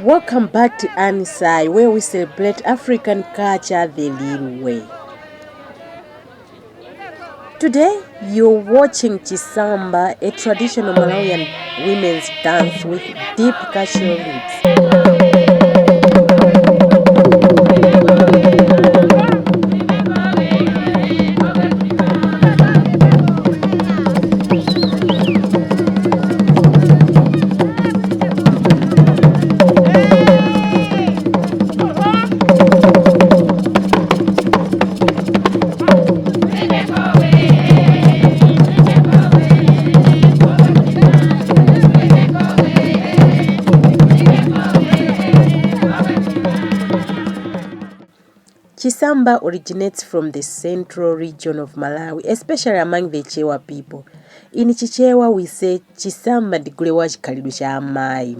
Welcome back to ANN&sy, where we celebrate African culture the real way. Today, you're watching Chisamba, a traditional Malawian women's dance with deep cultural roots. Chisamba originates from the central region of Malawi, especially among the Chichewa people. In Chichewa, we say Chisamba ndikulewa chikhalidwe cha amayi.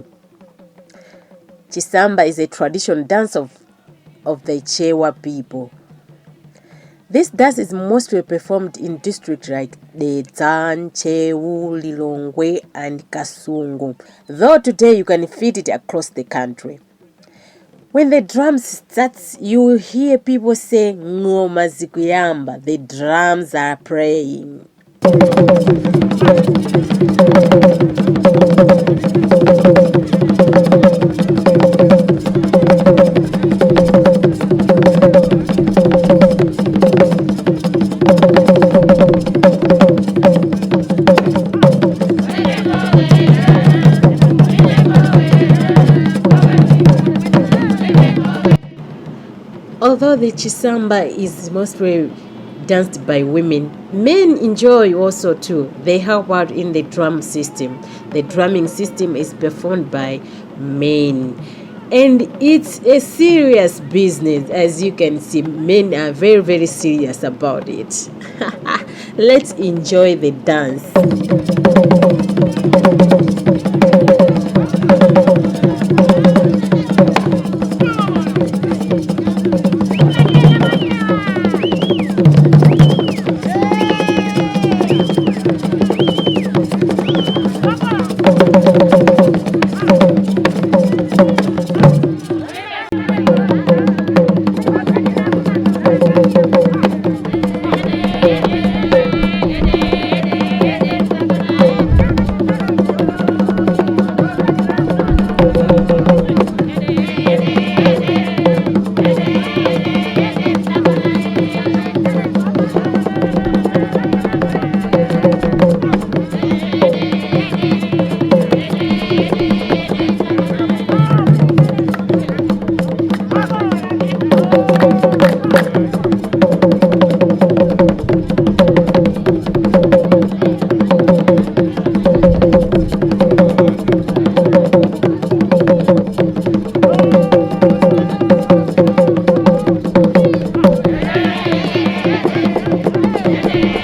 Chisamba is a traditional dance of the Chichewa people. This dance is mostly performed in districts like Dzan, Chewu, Lilongwe, and Kasungu, though today you can fit it across the country. When the drums starts, you will hear people say ngoma zikuyamba. The drums are praying. Although the Chisamba is mostly danced by women, men enjoy also too. They help out in the drum system. The drumming system is performed by men. And it's a serious business. As you can see, men are very, very serious about it. Let's enjoy the dance.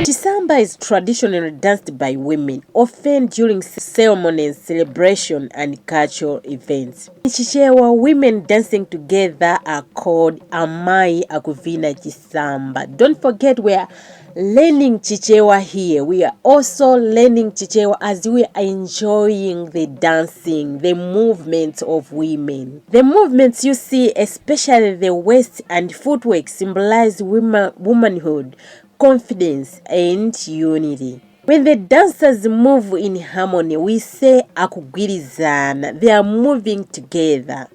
Chisamba is traditionally danced by women, often during ceremonies, celebration, and cultural events. In Chichewa, women dancing together are called amayi akuvina Chisamba. Don't forget, we are learning Chichewa here. We are also learning Chichewa as we are enjoying the dancing, the movements of women. The movements you see, especially the waist and footwork, symbolize womanhood, confidence, and unity. When the dancers move in harmony, we say akugwirizana. They are moving together.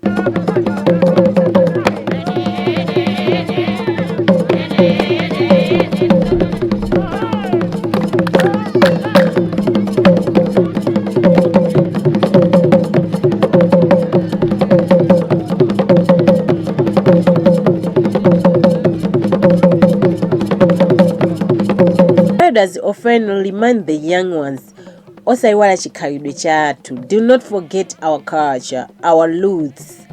Elders often remind the young ones, osaiwala chikhalidwe chathu. Do not forget our culture, our roots.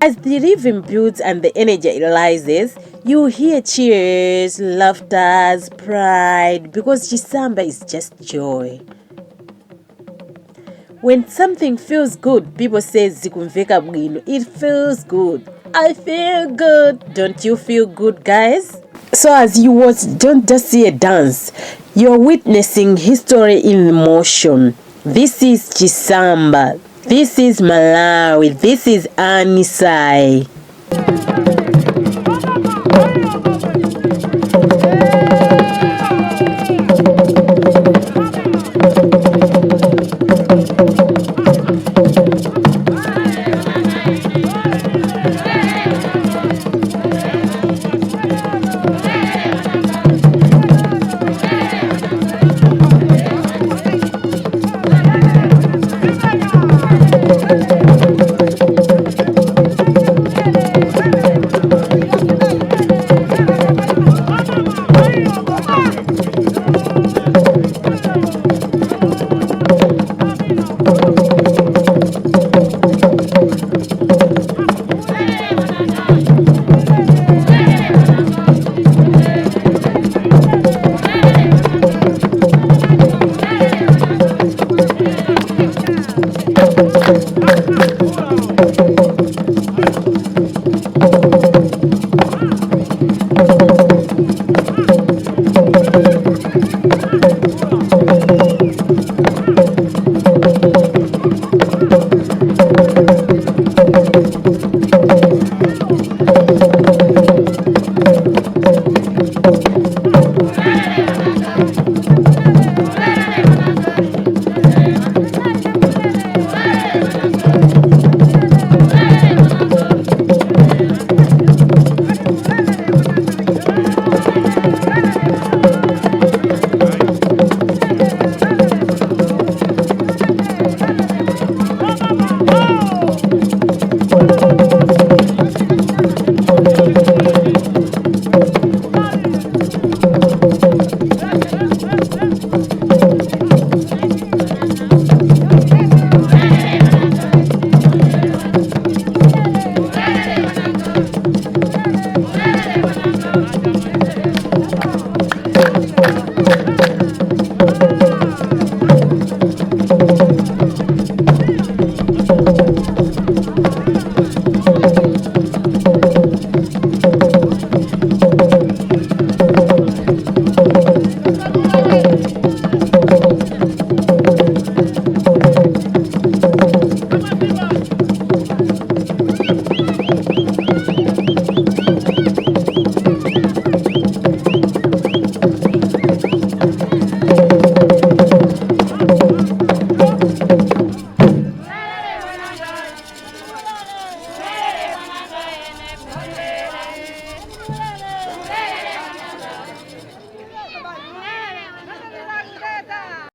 As the rhythm builds and the energy rises, you hear cheers, laughter, pride, because Chisamba is just joy. When something feels good, people say zikumveka bwino. It feels good. I feel good. Don't you feel good, guys? So as you watch, don't just see a dance. You're witnessing history in motion. This is Chisamba. This is Malawi. This is ANN&sy.